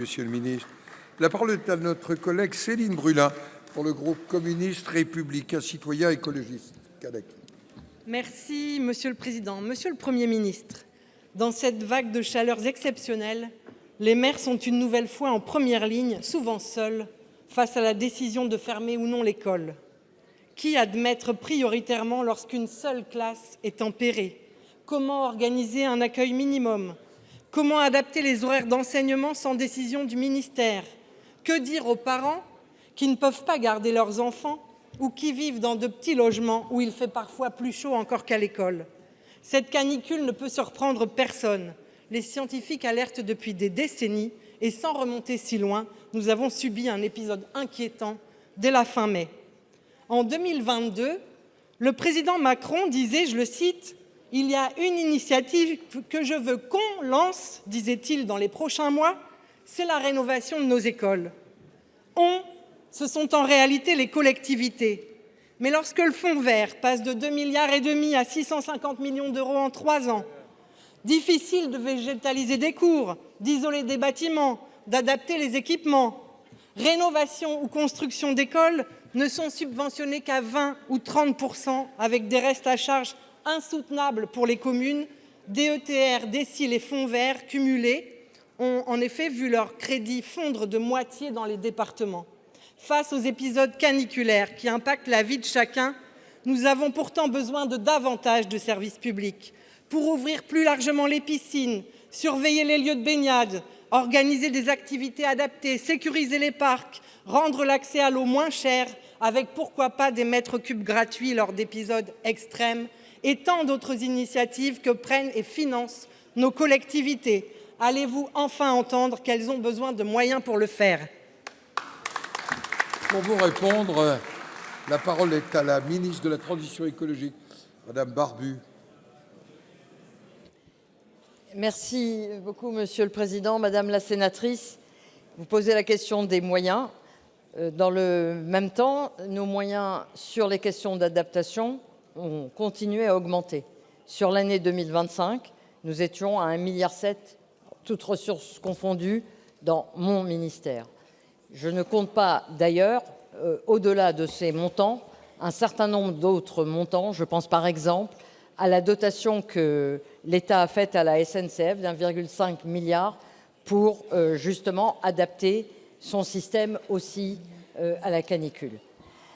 Monsieur le ministre. La parole est à notre collègue Céline Brulin pour le groupe communiste, républicain, citoyen, écologiste. Merci, Monsieur le Président. Monsieur le Premier ministre, dans cette vague de chaleurs exceptionnelle, les maires sont une nouvelle fois en première ligne, souvent seuls, face à la décision de fermer ou non l'école. Qui admettre prioritairement lorsqu'une seule classe est tempérée? Comment organiser un accueil minimum? Comment adapter les horaires d'enseignement sans décision du ministère? Que dire aux parents qui ne peuvent pas garder leurs enfants ou qui vivent dans de petits logements où il fait parfois plus chaud encore qu'à l'école? Cette canicule ne peut surprendre personne. Les scientifiques alertent depuis des décennies et sans remonter si loin, nous avons subi un épisode inquiétant dès la fin mai. En 2022, le président Macron disait, je le cite, « Il y a une initiative que je veux qu'on lance, disait-il, dans les prochains mois, c'est la rénovation de nos écoles. » Ce sont en réalité les collectivités. Mais lorsque le fonds vert passe de 2,5 milliards à 650 millions d'euros en 3 ans, difficile de végétaliser des cours, d'isoler des bâtiments, d'adapter les équipements. Rénovation ou construction d'écoles ne sont subventionnés qu'à 20 ou 30% avec des restes à charge insoutenables pour les communes. DETR, DSIL et fonds verts cumulés ont en effet vu leur crédit fondre de moitié dans les départements. Face aux épisodes caniculaires qui impactent la vie de chacun, nous avons pourtant besoin de davantage de services publics pour ouvrir plus largement les piscines, surveiller les lieux de baignade, organiser des activités adaptées, sécuriser les parcs, rendre l'accès à l'eau moins cher, avec pourquoi pas des mètres cubes gratuits lors d'épisodes extrêmes, et tant d'autres initiatives que prennent et financent nos collectivités. Allez-vous enfin entendre qu'elles ont besoin de moyens pour le faire? Pour vous répondre, la parole est à la ministre de la Transition écologique, Madame Barbu. Merci beaucoup, Monsieur le Président. Madame la sénatrice, vous posez la question des moyens. Dans le même temps, nos moyens sur les questions d'adaptation ont continué à augmenter. Sur l'année 2025, nous étions à 1,7 milliard, toutes ressources confondues, dans mon ministère. Je ne compte pas d'ailleurs, au-delà de ces montants, un certain nombre d'autres montants. Je pense par exemple à la dotation que l'État a faite à la SNCF d'1,5 milliard pour justement adapter son système aussi à la canicule.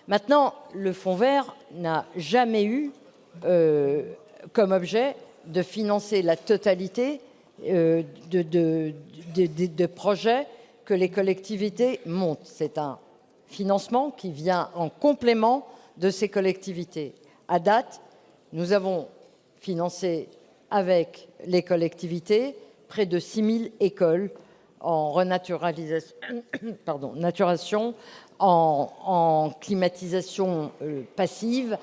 Maintenant, le fonds vert n'a jamais eu comme objet de financer la totalité de projets que les collectivités montent. C'est un financement qui vient en complément de ces collectivités. À date, nous avons financé avec les collectivités près de 6 000 écoles en renaturation, en climatisation passive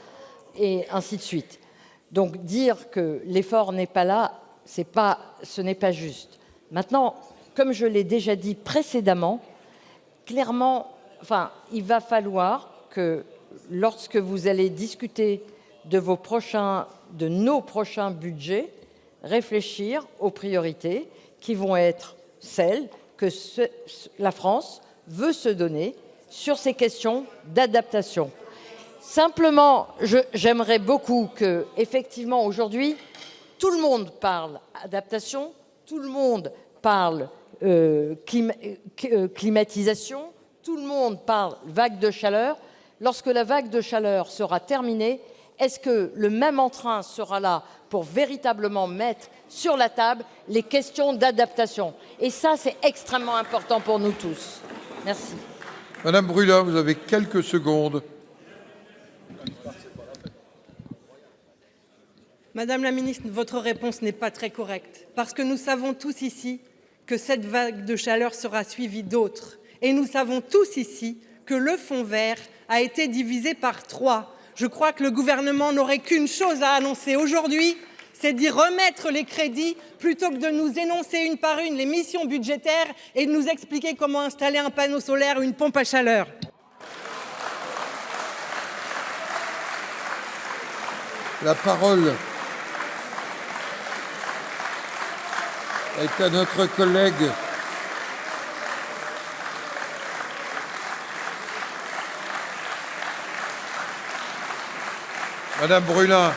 et ainsi de suite. Donc dire que l'effort n'est pas là, ce n'est pas juste. Maintenant, comme je l'ai déjà dit précédemment, clairement, il va falloir que lorsque vous allez discuter de nos prochains budgets, réfléchir aux priorités qui vont être celles que la France veut se donner sur ces questions d'adaptation. Simplement, j'aimerais beaucoup que, effectivement, aujourd'hui, tout le monde parle adaptation, tout le monde parle climatisation, tout le monde parle vague de chaleur. Lorsque la vague de chaleur sera terminée, est-ce que le même entrain sera là pour véritablement mettre sur la table les questions d'adaptation? Et ça, c'est extrêmement important pour nous tous. Merci. Madame Brulin, vous avez quelques secondes. Madame la ministre, votre réponse n'est pas très correcte, parce que nous savons tous ici que cette vague de chaleur sera suivie d'autres. Et nous savons tous ici que le fonds vert a été divisé par 3. Je crois que le gouvernement n'aurait qu'une chose à annoncer aujourd'hui, c'est d'y remettre les crédits plutôt que de nous énoncer une par une les missions budgétaires et de nous expliquer comment installer un panneau solaire ou une pompe à chaleur. La parole est à notre collègue Madame Brulin,